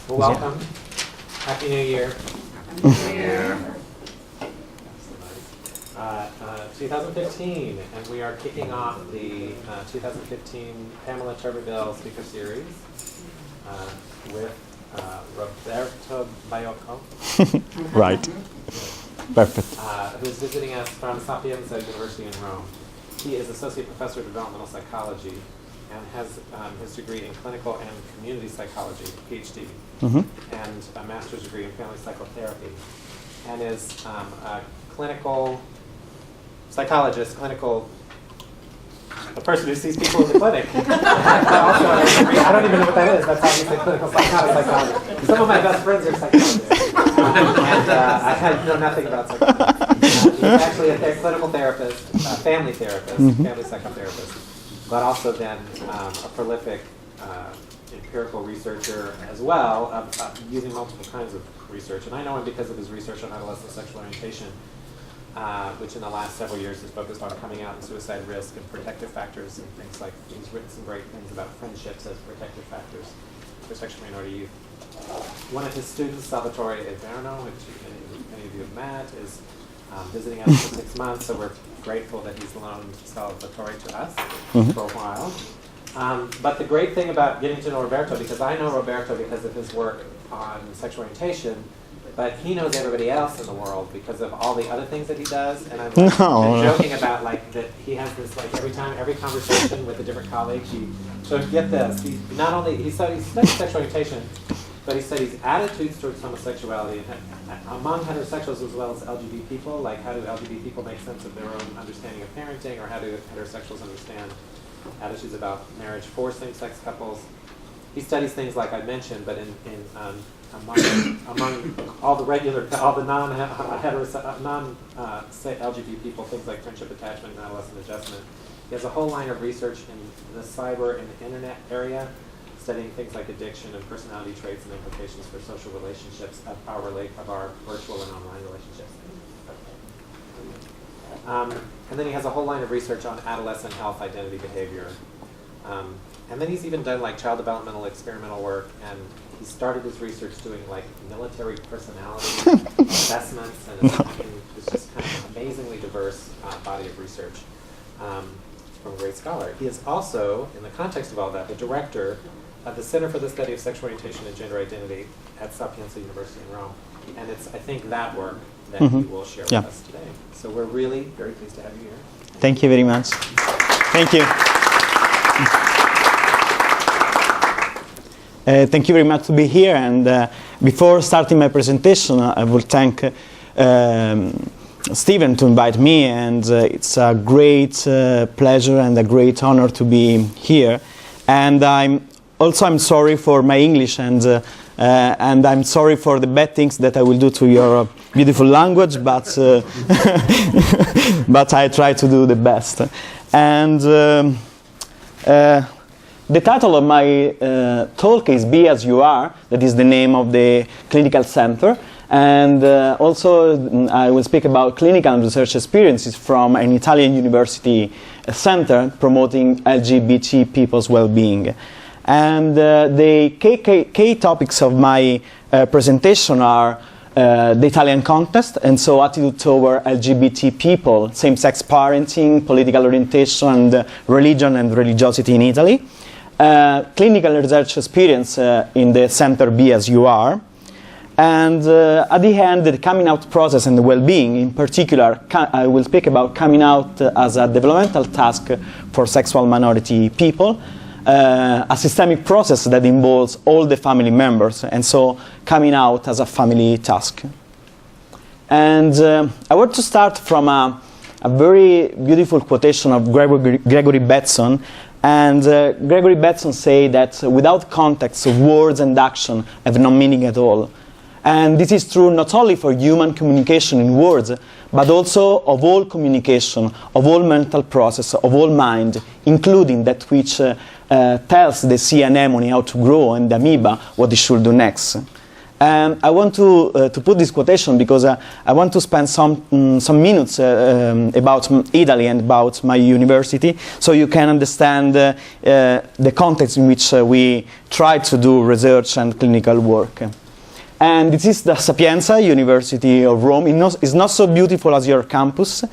Well, welcome. Happy New Year. New Year. 2015, and we are kicking off the 2015 Pamela Tuberville Speaker Series with Roberto Baiocco. Right. Perfect. Who's visiting us from Sapienza University in Rome. He is Associate Professor of Developmental Psychology and has his degree in Clinical and Community Psychology, PhD, and a master's degree in Family Psychotherapy, and is a clinical psychologist, a person who sees people in the clinic. I don't even know what that is. That's how you say clinical psychologist. Some of my best friends are psychologists. And I know nothing about psychology. He's actually a clinical therapist, family therapist, family psychotherapist, but also then a prolific empirical researcher as well, using multiple kinds of research. And I know him because of his research on adolescent sexual orientation, which in the last several years has focused on coming out and suicide risk and protective factors and things like, he's written some great things about friendships as protective factors for sexual minority youth. One of his students, Salvatore Everno, which many of you have met, is visiting us for 6 months, so we're grateful that he's loaned Salvatore to us for a while. But the great thing about getting to know Roberto, because I know Roberto because of his work on sexual orientation, but he knows everybody else in the world because of all the other things that he does. And I'm joking about that he has this every conversation with a different colleague. So get this, he studies sexual orientation, but he studies attitudes towards homosexuality among heterosexuals as well as LGBT people. Like, how do LGBT people make sense of their own understanding of parenting, or how do heterosexuals understand attitudes about marriage for same-sex couples? He studies things like I mentioned, but among all the non-LGBT people, things like friendship attachment and adolescent adjustment. He has a whole line of research in the cyber and the internet area, studying things like addiction and personality traits and implications for social relationships of our virtual and online relationships. And then he has a whole line of research on adolescent health, identity, behavior. And then he's even done child developmental experimental work, and he started his research doing military personality assessments, and it's just kind of an amazingly diverse body of research from a great scholar. He is also, in the context of all that, the director of the Center for the Study of Sexual Orientation and Gender Identity at Sapienza University in Rome. And it's, I think, that work that he will share with us today. So we're really very pleased to have you here. Thank you very much. Thank you. Thank you very much to be here. And before starting my presentation, I will thank Stephen to invite me. And it's a great pleasure and a great honor to be here. And I'm sorry for my English, and I'm sorry for the bad things that I will do to your beautiful language, but but I try to do the best. And the title of my talk is Be As You Are. That is the name of the clinical center. And also I will speak about clinical and research experiences from an Italian university center promoting LGBT people's well-being. And the key topics of my presentation are the Italian context, and so attitude toward LGBT people, same-sex parenting, political orientation, and religion and religiosity in Italy. Clinical research experience in the center Be As You Are. And at the end, the coming out process and the well-being. In particular, I will speak about coming out as a developmental task for sexual minority people. A systemic process that involves all the family members, and so coming out as a family task. And I want to start from a very beautiful quotation of Gregory Bateson. And Gregory Bateson say that without context, words and action have no meaning at all. And this is true not only for human communication in words, but also of all communication, of all mental process, of all mind, including that which tells the sea anemone how to grow and the amoeba what it should do next. And I want to put this quotation because I want to spend some minutes about Italy and about my university, so you can understand the context in which we try to do research and clinical work. And this is the Sapienza, University of Rome. It's not so beautiful as your campus,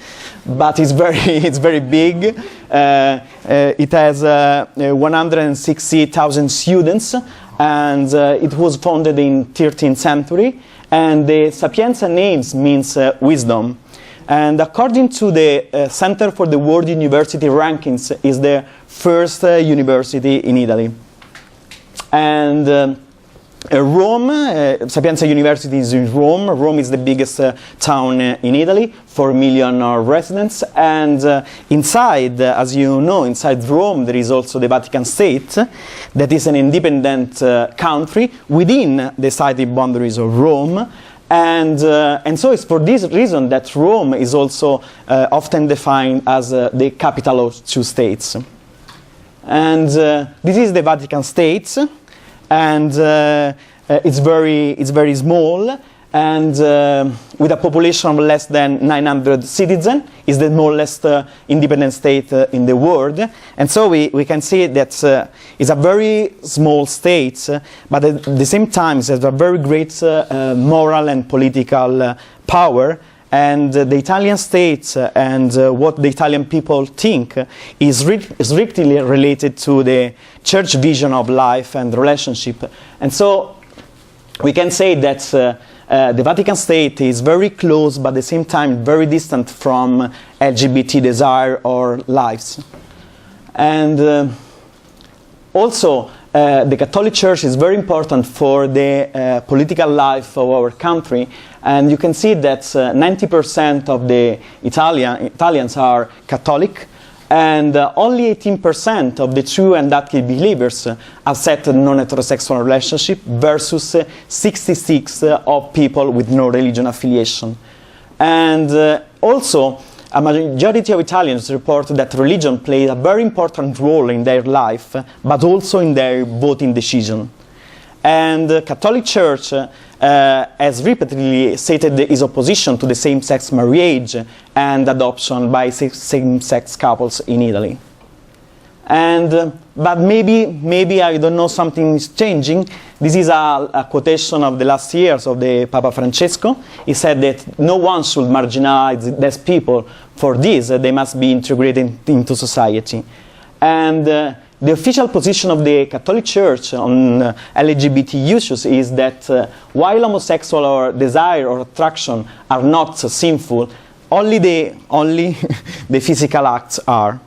but it's very big. It has 160,000 students, and it was founded in 13th century. And the Sapienza names means wisdom. And according to the Center for the World University Rankings, is the first university in Italy. And Rome, Sapienza University is in Rome. Rome is the biggest town in Italy, 4 million residents. And inside, as you know, inside Rome, there is also the Vatican State, that is an independent country within the city boundaries of Rome. And so it's for this reason that Rome is also often defined as the capital of two states. And this is the Vatican State. And it's very small, and with a population of less than 900 citizens, is the smallest independent state in the world. And so we can see that it's a very small state, but at the same time it has a very great moral and political power. And the Italian state and what the Italian people think is strictly related to the church vision of life and relationship. And so we can say that the Vatican State is very close, but at the same time very distant from LGBT desire or lives. And also, the Catholic Church is very important for the political life of our country, and you can see that 90% of the Italians are Catholic, and only 18% of the true and active believers accept non-heterosexual relationship versus 66% of people with no religion affiliation. And also, a majority of Italians report that religion plays a very important role in their life, but also in their voting decision. And the Catholic Church has repeatedly stated its opposition to the same-sex marriage and adoption by same-sex couples in Italy. And but maybe I don't know, something is changing. This is a quotation of the last years of the Papa Francesco. He said that no one should marginalize these people. For this, they must be integrated into society. And the official position of the Catholic Church on LGBT issues is that while homosexual or desire or attraction are not sinful, only the physical acts are.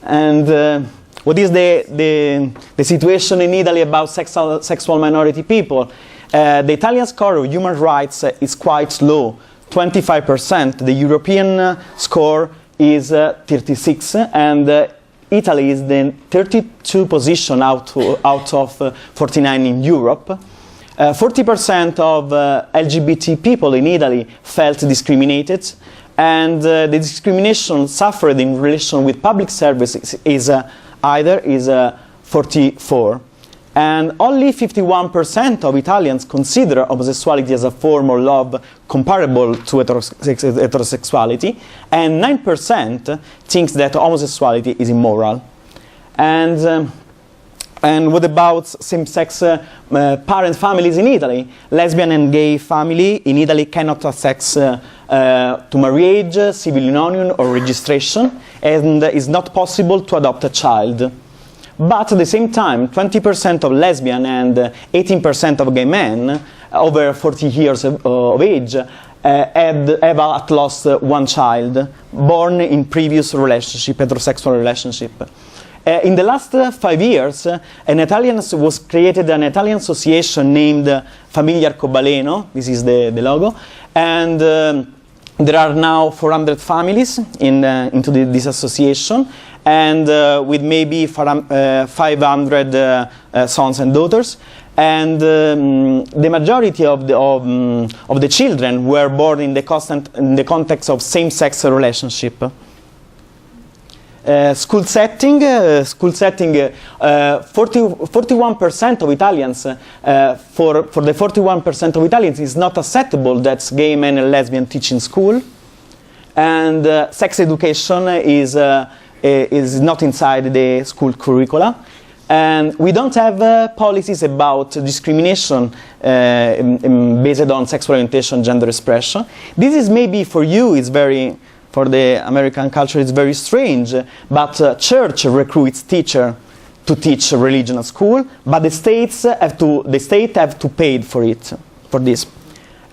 And what is the situation in Italy about sexual minority people? The Italian score of human rights is quite low, 25%. The European score is 36, and Italy is the 32 position out of 49 in Europe. 40% of LGBT people in Italy felt discriminated, and the discrimination suffered in relation with public services is 44. And only 51% of Italians consider homosexuality as a form of love comparable to heterosexuality, and 9% thinks that homosexuality is immoral. And what about same-sex parent families in Italy? Lesbian and gay family in Italy cannot have sex to marriage, civil union or registration, and it's not possible to adopt a child. But at the same time, 20% of lesbian and 18% of gay men over 40 years of age have at least one child born in previous relationship, heterosexual relationship. In the last 5 years, was created an Italian association named Famiglia Arcobaleno. This is the logo, and there are now 400 families into this association, and with maybe 500 sons and daughters. And the majority of the children were born in the context of same-sex relationship. School setting, 41% of Italians, for the 41% of Italians, it's not acceptable that gay men and lesbian teach in school. And sex education is not inside the school curricula. And we don't have policies about discrimination based on sexual orientation, gender expression. This is maybe for you, for the American culture, it's very strange, but church recruits teachers to teach religion at school, but the state have to pay for this.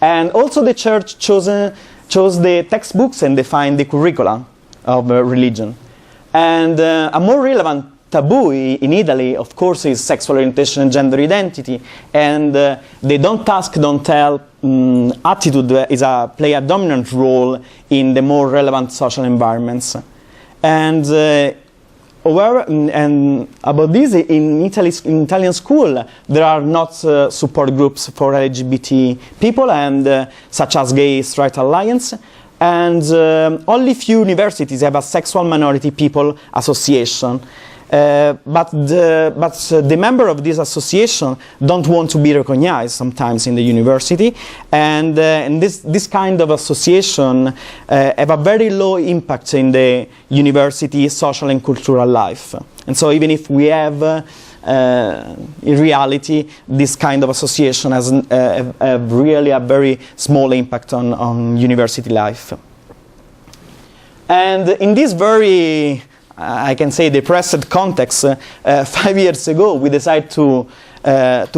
And also the church chose the textbooks and defined the curricula of religion. And a more relevant taboo in Italy, of course, is sexual orientation and gender identity. And the don't ask, don't tell attitude play a dominant role in the more relevant social environments. And about this, in Italian school, there are not support groups for LGBT people, and such as Gay Straight Alliance. And only few universities have a sexual minority people association. But the member of this association don't want to be recognized sometimes in the university, and this kind of association have a very low impact in the university social and cultural life. And so even if we have in reality this kind of association has really a very small impact on university life. And in this very I can say depressed context, 5 years ago we decided to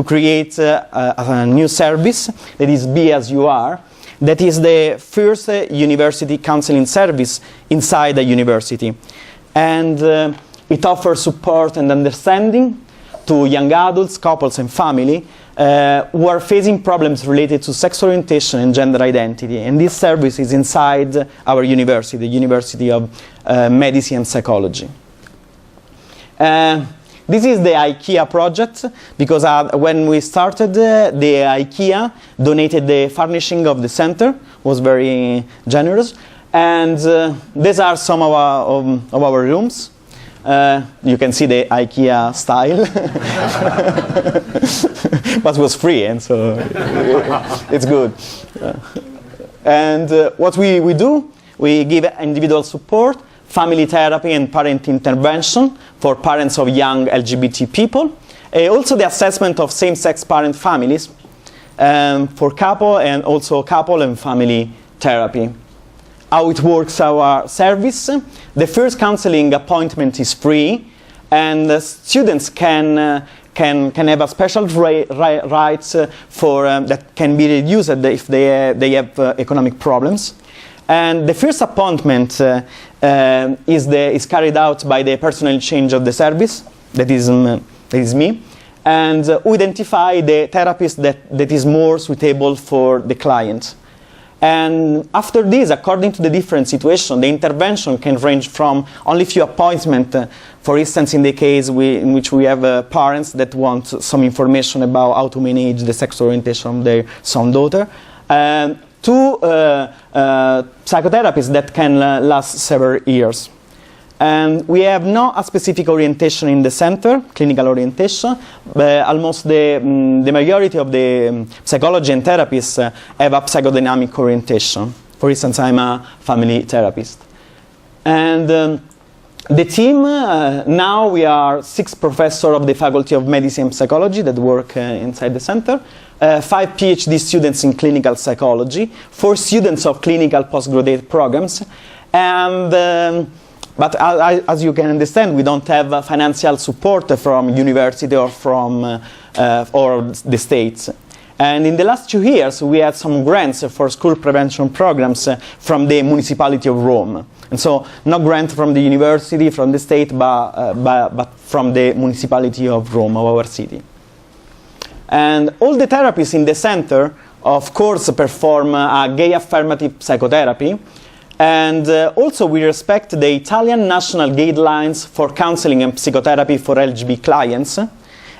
create a new service that is Be As You Are, that is the first university counseling service inside the university. And it offers support and understanding to young adults, couples and family who are facing problems related to sexual orientation and gender identity. And this service is inside our university, the University of Medicine and Psychology. This is the IKEA project, because when we started, the IKEA donated the furnishing of the center, was very generous. And these are some of our rooms. You can see the IKEA style, but it was free, and so it's good. And what we do, we give individual support, family therapy and parent intervention for parents of young LGBT people. Also the assessment of same-sex parent families for couple, and also couple and family therapy. How it works, our service. The first counseling appointment is free, and students can have a special rights for that can be reduced if they have economic problems. And the first appointment is carried out by the personal change of the service, that is me, and we identify the therapist that is more suitable for the client. And after this, according to the different situation, the intervention can range from only few appointments, for instance, in the case in which we have parents that want some information about how to manage the sexual orientation of their son-daughter, to psychotherapies that can last several years. And we have not a specific orientation in the center, clinical orientation, but almost the majority of the psychology and therapists have a psychodynamic orientation. For instance, I'm a family therapist. And the team, now we are 6 professors of the Faculty of Medicine and Psychology that work inside the center, 5 PhD students in clinical psychology, 4 students of clinical postgraduate programs, and but as you can understand, we don't have financial support from university or from or the states. And in the last 2 years, we had some grants for school prevention programs from the municipality of Rome. And so, no grant from the university, from the state, but from the municipality of Rome, of our city. And all the therapists in the center, of course, perform a gay affirmative psychotherapy. And also we respect the Italian national guidelines for counseling and psychotherapy for LGBT clients.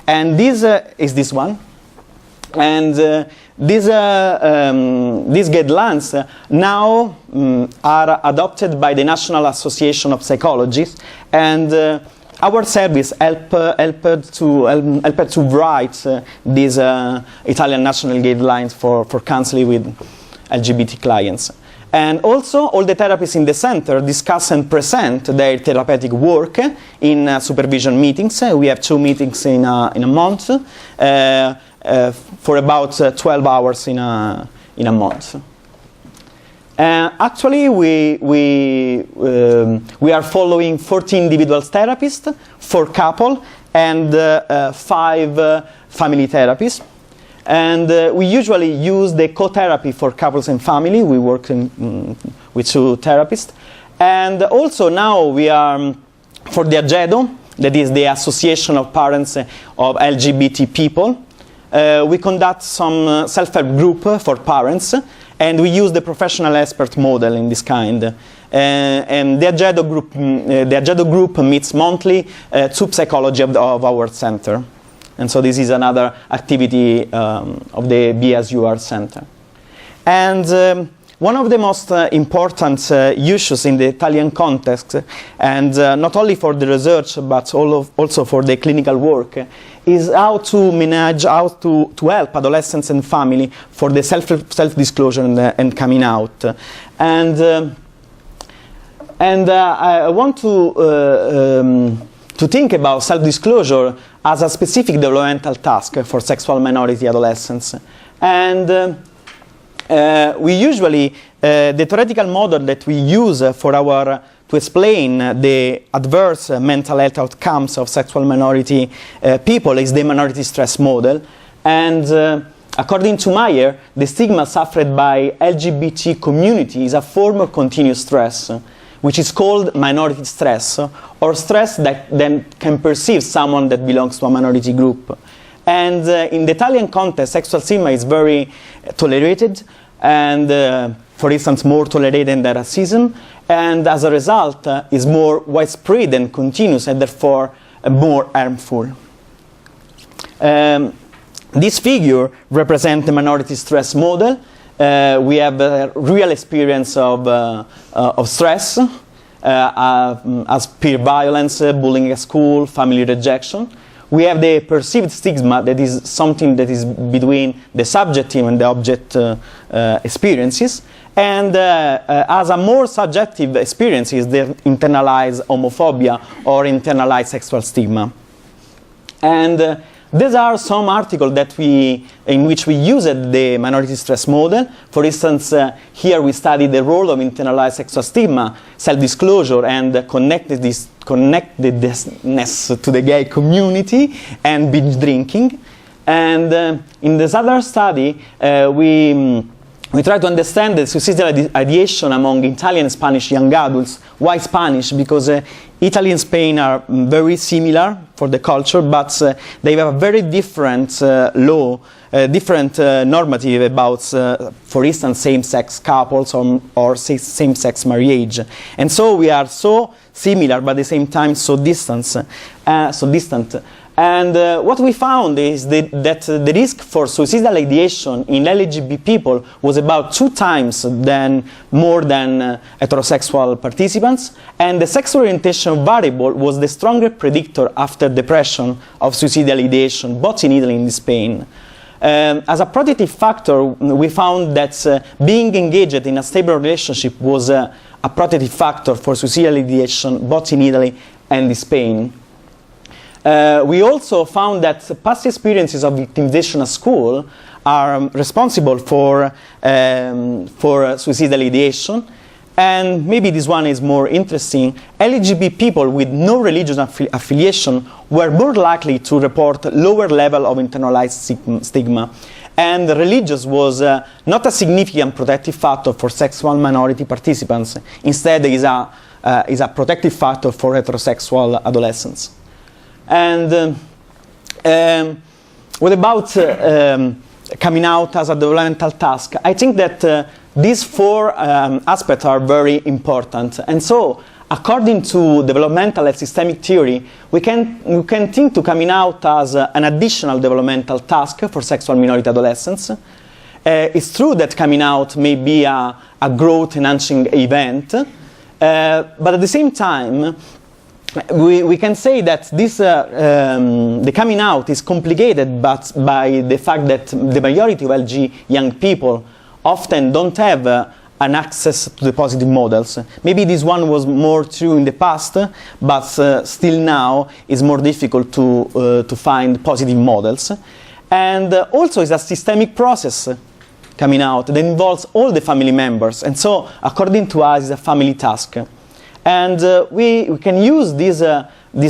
And this is this one. And these guidelines now are adopted by the National Association of Psychologists, and our service helped to write these Italian national guidelines for counseling with LGBT clients. And also, all the therapists in the center discuss and present their therapeutic work in supervision meetings. We have 2 meetings in a month, for about 12 hours in a month. Actually, we are following 14 individual therapists, 4 couple, and 5 family therapists. And we usually use the co-therapy for couples and family. We work with 2 therapists. And also now we are, for the AGEDO, that is the Association of Parents of LGBT People, we conduct some self-help group for parents, and we use the professional expert model in this kind. And the AGEDO group meets monthly to psychology of our center. And so this is another activity of the BSUR Center. And one of the most important issues in the Italian context, and not only for the research but also for the clinical work, is how to manage, how to help adolescents and family for the self-disclosure and coming out. And I want to think about self-disclosure as a specific developmental task for sexual minority adolescents. And we usually, the theoretical model that we use to explain the adverse mental health outcomes of sexual minority people is the minority stress model. And according to Meyer, the stigma suffered by LGBT community is a form of continuous stress, which is called minority stress, or stress that then can perceive someone that belongs to a minority group. And in the Italian context, sexual stigma is very tolerated, and for instance, more tolerated than racism, and as a result, is more widespread and continuous, and therefore more harmful. This figure represents the minority stress model. We have a real experience of stress, as peer violence, bullying at school, family rejection. We have the perceived stigma, that is something that is between the subjective and the object experiences. And as a more subjective experience is the internalized homophobia or internalized sexual stigma. And these are some articles in which we used the minority stress model. For instance, here we study the role of internalized sexual stigma, self-disclosure, and connectedness to the gay community, and binge drinking. And in this other study, we try to understand the suicidal ideation among Italian and Spanish young adults. Why Spanish? Because Italy and Spain are very similar for the culture, but they have a very different law, different normative about, for instance, same-sex couples or same-sex marriage. And so we are so similar, but at the same time so distant. And what we found is that the risk for suicidal ideation in LGBT people was about 2 times more than heterosexual participants, and the sexual orientation variable was the stronger predictor after depression of suicidal ideation, both in Italy and in Spain. As a protective factor, we found that being engaged in a stable relationship was a protective factor for suicidal ideation, both in Italy and in Spain. We also found that past experiences of victimization at school are responsible for suicidal ideation. And maybe this one is more interesting. LGBT people with no religious affiliation were more likely to report lower level of internalized stigma. And religious was not a significant protective factor for sexual minority participants. Instead, it is a protective factor for heterosexual adolescents. And what about coming out as a developmental task? I think that these 4 aspects are very important. And so according to developmental and systemic theory, we can think to coming out as an additional developmental task for sexual minority adolescents. It's true that coming out may be a growth-enhancing event, but at the same time, we can say that this, the coming out is complicated but by the fact that the majority of LG young people often don't have an access to the positive models. Maybe this one was more true in the past, but still now is more difficult to find positive models. And also it's a systemic process coming out that involves all the family members. And so, according to us, it's a family task. And we can use this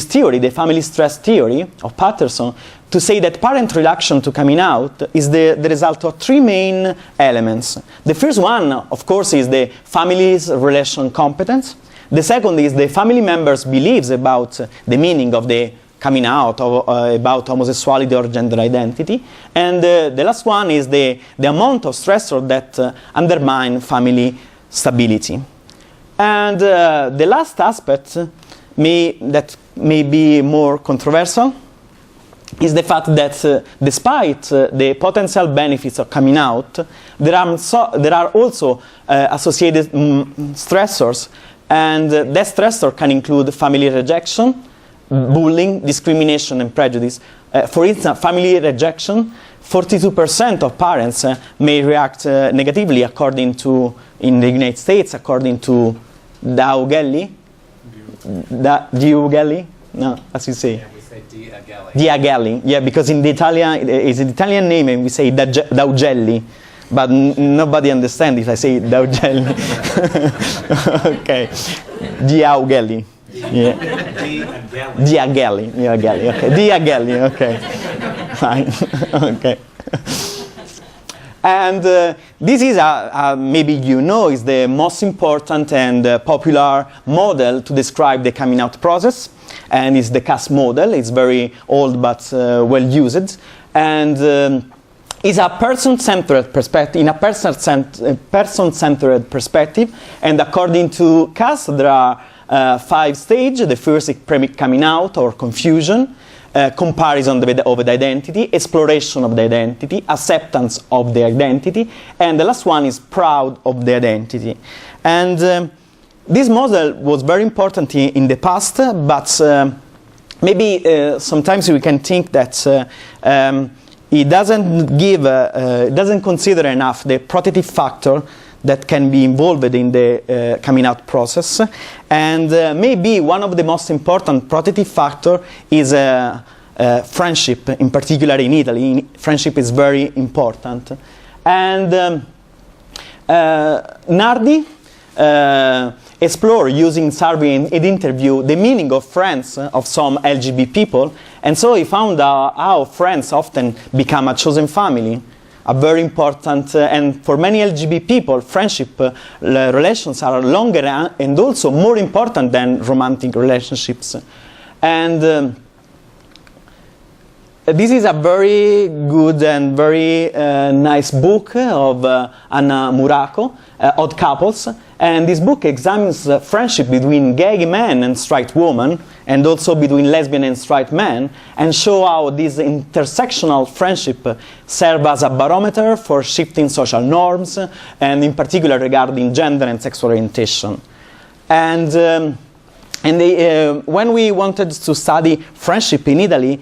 theory, the family stress theory of Patterson, to say that parent reaction to coming out is the result of three main elements. The first one, of course, is the family's relation competence. The second is the family members' beliefs about the meaning of the coming out, about homosexuality or gender identity. And the last one is the amount of stressor that undermine family stability. And the last aspect that may be more controversial is the fact that despite the potential benefits of coming out, there are also associated stressors, and that stressor can include family rejection, bullying, discrimination, and prejudice. For instance, family rejection, 42% of parents may react negatively according to, in the United States, according to Diagelli. Diagelli? No, as you say. Yeah, we say Diagelli. Diagelli, yeah, because in the Italian, it's an Italian name and we say Daugelli. But nobody understands if I say Daugelli. Okay. Diagelli. Yeah. Diagelli. Diagelli. Okay. Diagelli. Okay. Fine. Okay. And this is, maybe you know, is the most important and popular model to describe the coming out process. And it's the CAS model. It's very old but well used. And it's a person-centered perspective, in a person-centered perspective. And according to CAS, there are 5 stages. The first is pre-coming out or confusion. Comparison of the identity, exploration of the identity, acceptance of the identity, and the last one is proud of the identity. And this model was very important in the past, but maybe sometimes we can think that it doesn't consider enough the protective factor that can be involved in the coming out process. And maybe one of the most important protective factor is friendship, in particular in Italy. Friendship is very important. And Nardi explored, using survey and interview, the meaning of friends of some LGBT people. And so he found how friends often become a chosen family. A very important, and for many LGBT people, friendship relations are longer and also more important than romantic relationships. And this is a very good and very nice book of Anna Murako, Odd Couples. And this book examines friendship between gay men and straight women, and also between lesbian and straight men, and show how this intersectional friendship serves as a barometer for shifting social norms, and in particular regarding gender and sexual orientation. And when we wanted to study friendship in Italy,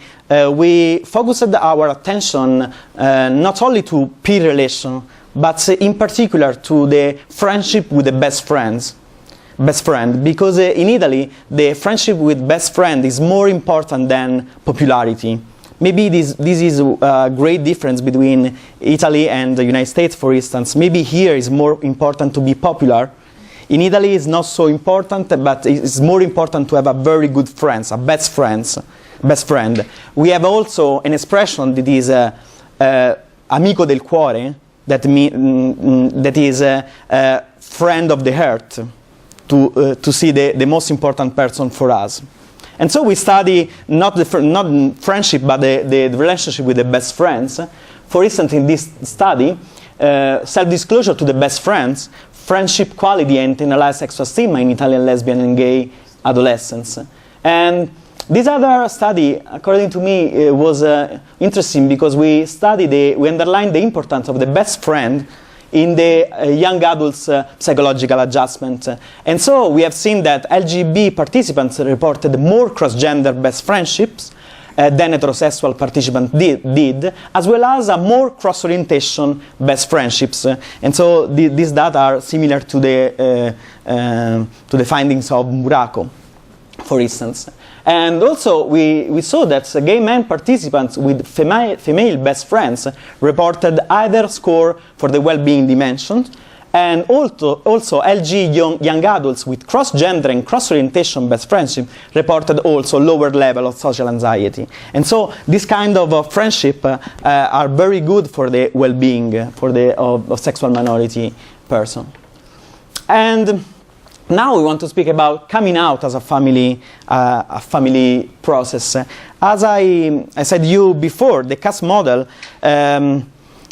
we focused our attention not only to peer relation, but in particular to the friendship with the best friend, because in Italy the friendship with best friend is more important than popularity. Maybe this is a great difference between Italy and the United States, for instance. Maybe here is more important to be popular. In Italy it's not so important, but it's more important to have a very good friends, a best friend. We have also an expression that is amico del cuore, that is a friend of the heart, to see the most important person for us. And so we study not friendship, but the relationship with the best friends. For instance, in this study, self-disclosure to the best friends friendship quality and internalized sexual stigma in Italian lesbian and gay adolescents. And this other study, according to me, was interesting because we underlined the importance of the best friend in the young adults' psychological adjustment. And so we have seen that LGB participants reported more cross-gender best friendships than heterosexual participants did, as well as a more cross-orientation best friendships. And so these data are similar to the findings of Baiocco, for instance. And also we saw that gay men participants with female best friends reported higher score for the well-being dimension, and also LG young adults with cross-gender and cross-orientation best friendship reported also lower level of social anxiety. And so this kind of friendship are very good for the well-being for of sexual minority person. And now we want to speak about coming out as a family process. As I said you before, the CAS model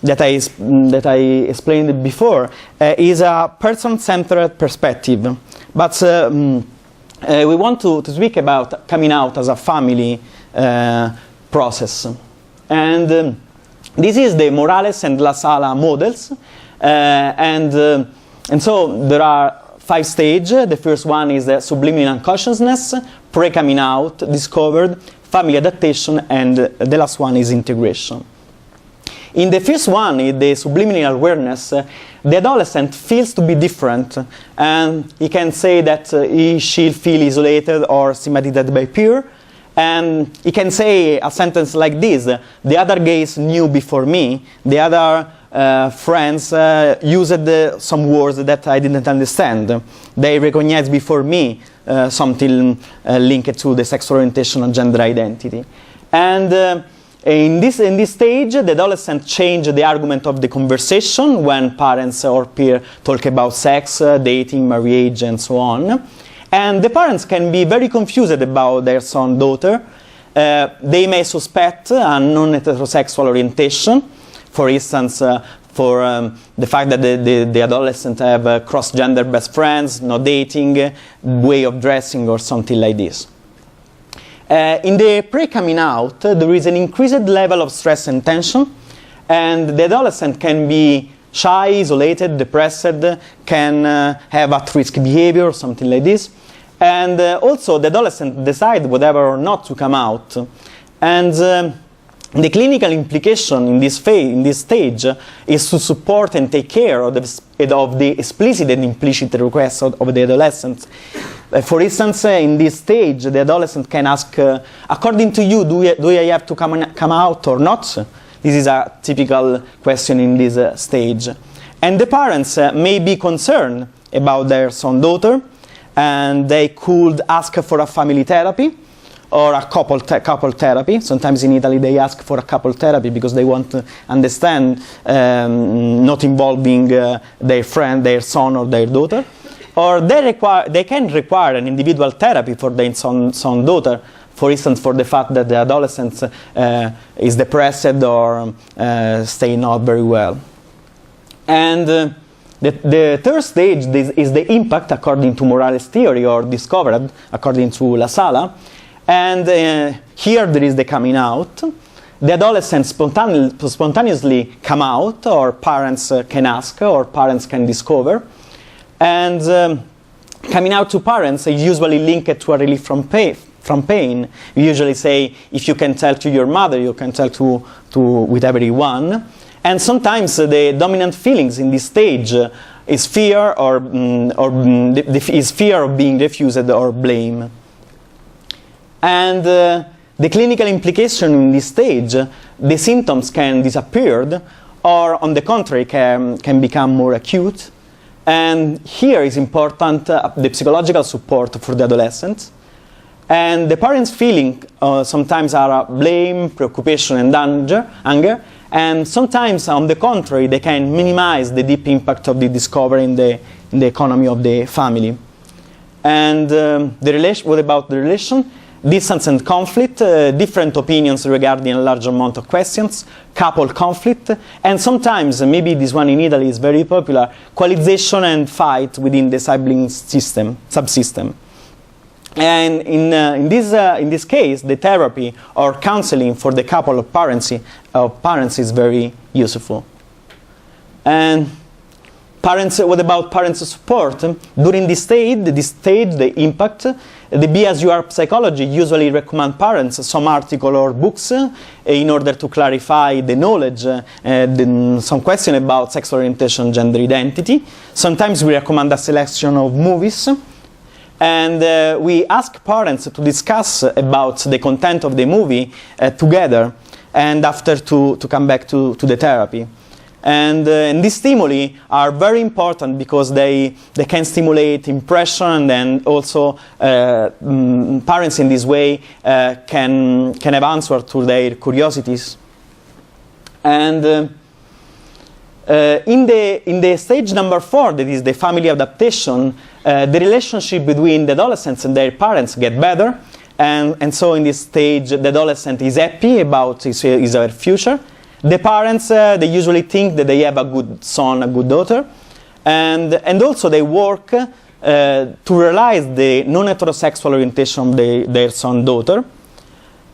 that I explained before is a person-centered perspective. But we want to speak about coming out as a family process. And this is the Morales and La Sala models. And so there are 5 stages. The first one is the subliminal consciousness, pre-coming out, discovered, family adaptation, and the last one is integration. In the first one, in the subliminal awareness, the adolescent feels to be different, and he can say that she feel isolated or stigmatized by peer, and he can say a sentence like this: the other gays knew before me, the other friends used some words that I didn't understand. They recognized before me something linked to the sexual orientation and gender identity. And in this stage, the adolescent changed the argument of the conversation when parents or peers talk about sex, dating, marriage, and so on. And the parents can be very confused about their son, daughter. They may suspect a non-heterosexual orientation. For instance, for the fact that the adolescent have cross-gender best friends, no dating, way of dressing, or something like this. In the pre-coming out, there is an increased level of stress and tension, and the adolescent can be shy, isolated, depressed, can have at-risk behavior, something like this. And also the adolescent decide whether or not to come out. And the clinical implication in this stage is to support and take care of the explicit and implicit requests of the adolescent. For instance, in this stage, the adolescent can ask, according to you, do I have to come out or not? This is a typical question in this stage. And the parents may be concerned about their son, daughter, and they could ask for a family therapy or a couple therapy. Sometimes in Italy they ask for a couple therapy because they want to understand not involving their friend, their son or their daughter. Or they can require an individual therapy for their son, daughter, for instance, for the fact that the adolescent is depressed or staying not very well. And the third stage is the impact according to Morales' theory, or discovered according to La Sala. And here there is the coming out. The adolescent spontaneously come out, or parents can ask, or parents can discover. And coming out to parents is usually linked to a relief from pain. You usually say, if you can tell to your mother, you can tell with everyone. And sometimes the dominant feelings in this stage is fear, is fear of being refused or blame. And the clinical implication in this stage, the symptoms can disappear, or on the contrary, can become more acute. And here is important the psychological support for the adolescents. And the parents' feeling sometimes are blame, preoccupation, and anger. And sometimes, on the contrary, they can minimize the deep impact of the discovery in the economy of the family. And what about the relation? distance and conflict, different opinions regarding a large amount of questions, couple conflict, and sometimes, maybe this one in Italy is very popular, coalization and fight within the sibling system, subsystem. And in this case, the therapy or counseling for the couple of parents is very useful. And parents, what about parents' support? During this stage, the impact, the BSUR psychology usually recommend parents some article or books in order to clarify the knowledge, some question about sexual orientation, gender identity. Sometimes we recommend a selection of movies. And we ask parents to discuss about the content of the movie together, and after to come back to the therapy. And these stimuli are very important because they can stimulate impression, and also parents in this way can have answer to their curiosities. And in the stage number 4, that is the family adaptation, the relationship between the adolescents and their parents get better, and so in this stage the adolescent is happy about his future. The parents, they usually think that they have a good son, a good daughter, and also they work to realize the non-heterosexual orientation of their son, daughter.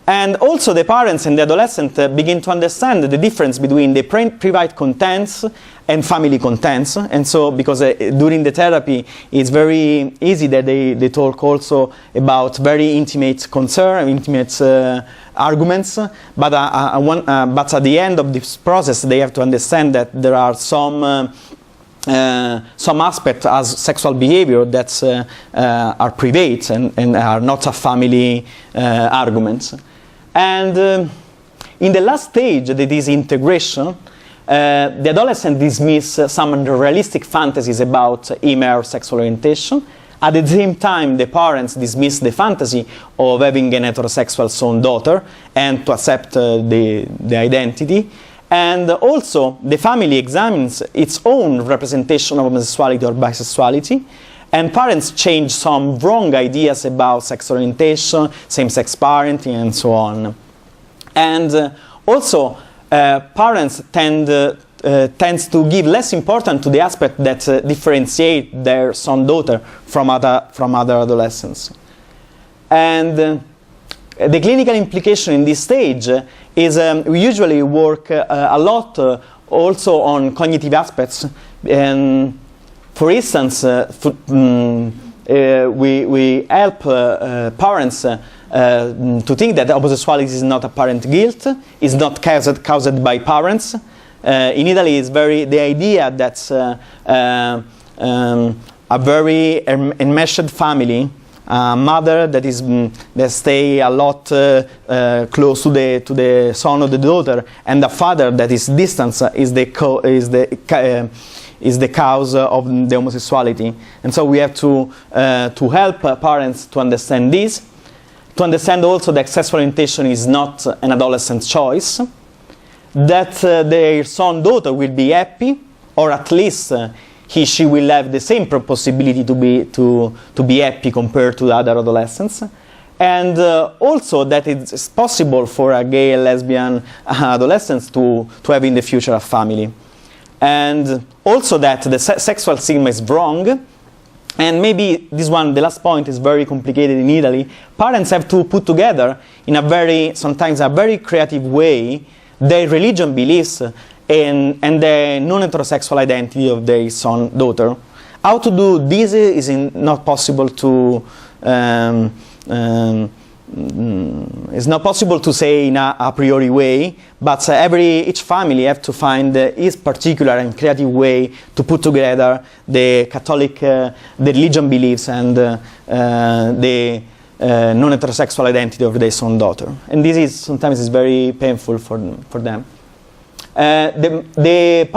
And also the parents and the adolescent begin to understand the difference between the private contents and family contents. And so, because during the therapy, it's very easy that they talk also about very intimate concern, intimate arguments. But at the end of this process, they have to understand that there are some aspects as sexual behavior that are private and are not a family arguments. And in the last stage, that is integration, the adolescent dismisses some unrealistic fantasies about him or her sexual orientation. At the same time, the parents dismiss the fantasy of having an heterosexual son, daughter, and to accept the identity. And also, the family examines its own representation of homosexuality or bisexuality. And parents change some wrong ideas about sexual orientation, same-sex parenting, and so on. And also, parents tends to give less importance to the aspect that differentiate their son-daughter from other adolescents. And the clinical implication in this stage is we usually work a lot also on cognitive aspects. And for instance, we help parents to think that homosexuality is not apparent guilt, is not caused by parents. In Italy, it's the idea that a very enmeshed family, a mother that stay a lot close to the son or the daughter, and a father that is distant is the cause of the homosexuality. And so we have to help parents to understand this, to understand also that sexual orientation is not an adolescent's choice, that their son, daughter will be happy, or at least she will have the same possibility to be happy compared to the other adolescents. And also that it's possible for a gay and lesbian adolescents to have in the future a family. And also that the sexual stigma is wrong. And maybe this one, the last point, is very complicated in Italy. Parents have to put together in sometimes a very creative way their religion beliefs and the non-heterosexual identity of their son, daughter. How to do this is not possible to it's not possible to say in a priori way, but each family have to find its particular and creative way to put together the Catholic, the religion beliefs and the non-heterosexual identity of their son, daughter. And this is sometimes is very painful for them. The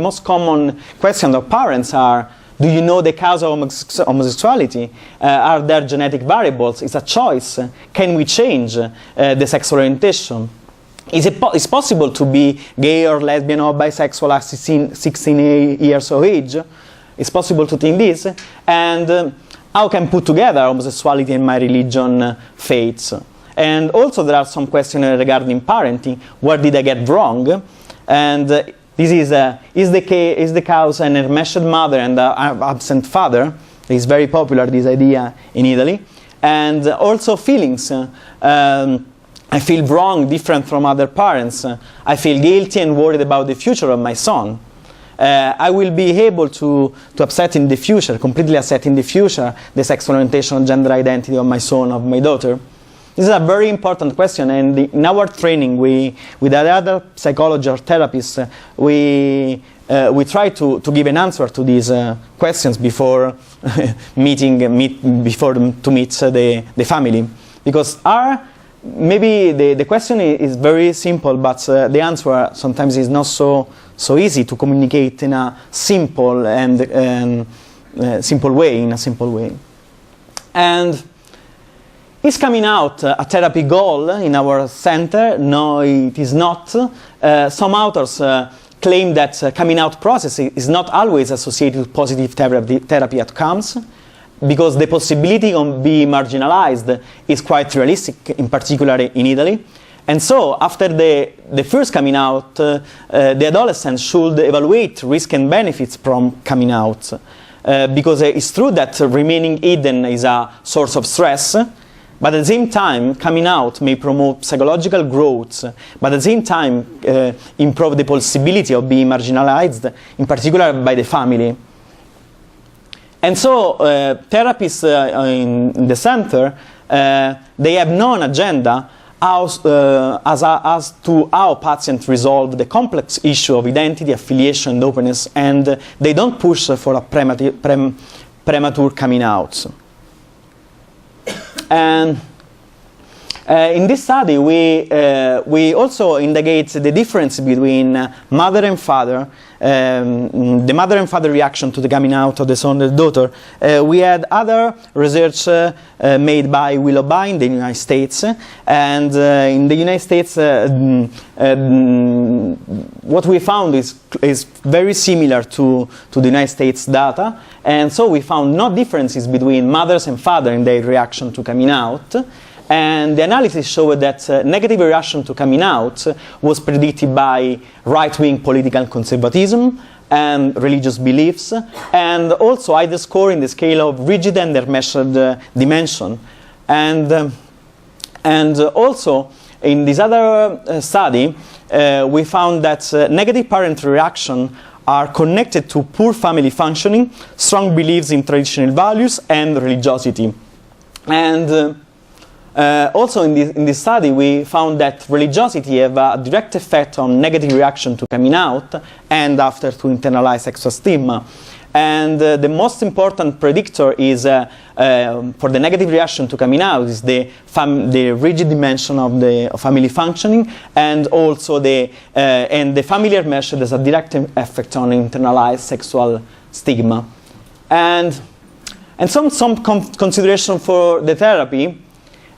most common questions of parents are: do you know the cause of homosexuality? Are there genetic variables? It's a choice. Can we change the sexual orientation? Is it possible to be gay or lesbian or bisexual at 16 years of age? It's possible to think this. And how can put together homosexuality and my religion faiths. And also there are some questions regarding parenting. Where did I get wrong? And this is the cause an enmeshed mother and an absent father. It's very popular, this idea, in Italy. And also feelings. I feel wrong, different from other parents. I feel guilty and worried about the future of my son. I will be able to upset in the future, completely upset in the future, the sexual orientation and gender identity of my son, of my daughter. This is a very important question, and in our training, with the other psychologists or therapists, we try to give an answer to these questions before meet the family, because maybe the question is very simple, but the answer sometimes is not so easy to communicate in a simple way. And is coming out a therapy goal in our center? No, it is not. Some authors claim that coming out process is not always associated with positive therapy outcomes, because the possibility of being marginalized is quite realistic, in particular in Italy. And so, after the first coming out, the adolescent should evaluate risk and benefits from coming out. Because it's true that remaining hidden is a source of stress, but at the same time, coming out may promote psychological growth, but at the same time, improve the possibility of being marginalized, in particular by the family. And so, therapists in the center, they have no agenda as to how patients resolve the complex issue of identity, affiliation, and openness, and they don't push for a premature coming out. And in this study, we also indicate the difference between mother and father, the mother and father reaction to the coming out of the son and daughter. We had other research made by Willoughby in the United States, and in the United States, what we found is very similar to the United States data, and so we found no differences between mothers and fathers in their reaction to coming out. And the analysis showed that negative reaction to coming out was predicted by right-wing political conservatism and religious beliefs, and also either score in the scale of rigid and enmeshed dimension. And also, in this other study, we found that negative parent reaction are connected to poor family functioning, strong beliefs in traditional values, and religiosity. And also in this study, we found that religiosity have a direct effect on negative reaction to coming out and after to internalized sexual stigma. And the most important predictor is for the negative reaction to coming out is the rigid dimension of the family functioning, and also the familiar measure has a direct effect on internalized sexual stigma. And some consideration for the therapy.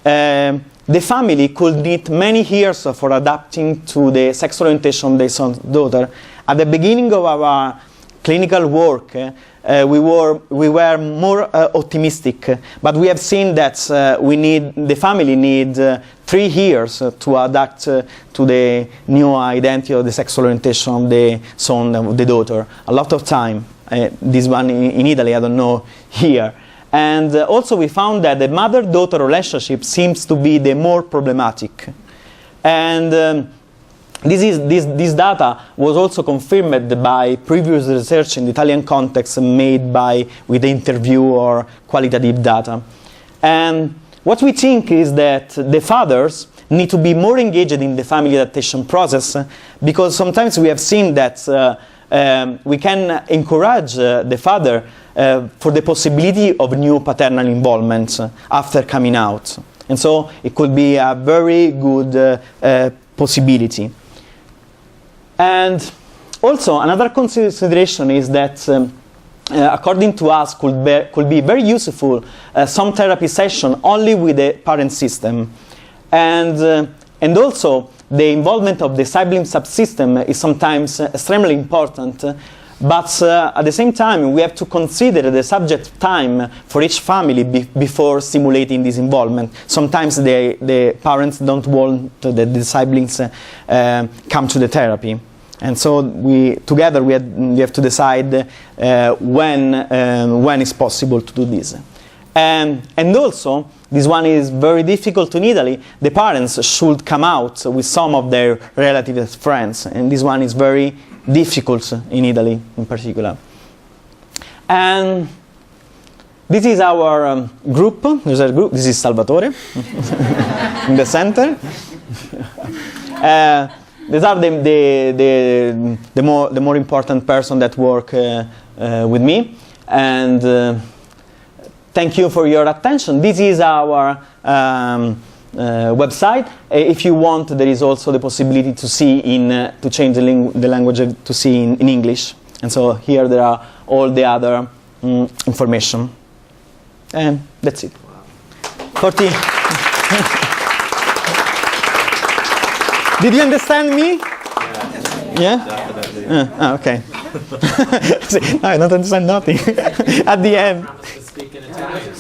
The family could need many years for adapting to the sexual orientation of their son's daughter. At the beginning of our clinical work, we were more optimistic, but we have seen that the family need 3 years to adapt to the new identity of the sexual orientation of the son, of the daughter. A lot of time. This one in Italy, I don't know here. And also we found that the mother-daughter relationship seems to be the more problematic. And this data was also confirmed by previous research in the Italian context made with interview or qualitative data. And what we think is that the fathers need to be more engaged in the family adaptation process, because sometimes we have seen that we can encourage the father for the possibility of new paternal involvement after coming out. And so it could be a very good possibility. And also another consideration is that according to us could be very useful some therapy session only with the parent system. And also the involvement of the sibling subsystem is sometimes extremely important, But at the same time, we have to consider the subject time for each family before stimulating this involvement. Sometimes the parents don't want that the siblings come to the therapy. And so together we have to decide when it's possible to do this. And also, this one is very difficult in Italy. The parents should come out with some of their relatives and friends. And this one is very difficult in Italy in particular. And this is our group. This is Salvatore in the center. These are the more important person that work with me. And thank you for your attention. This is our website. If you want, there is also the possibility to see to change the language to see in English. And so here there are all the other information. And that's it. 40. Did you understand me? Yeah? Definitely. Okay. See, I don't understand nothing. At the end. Promise to speak in Italian.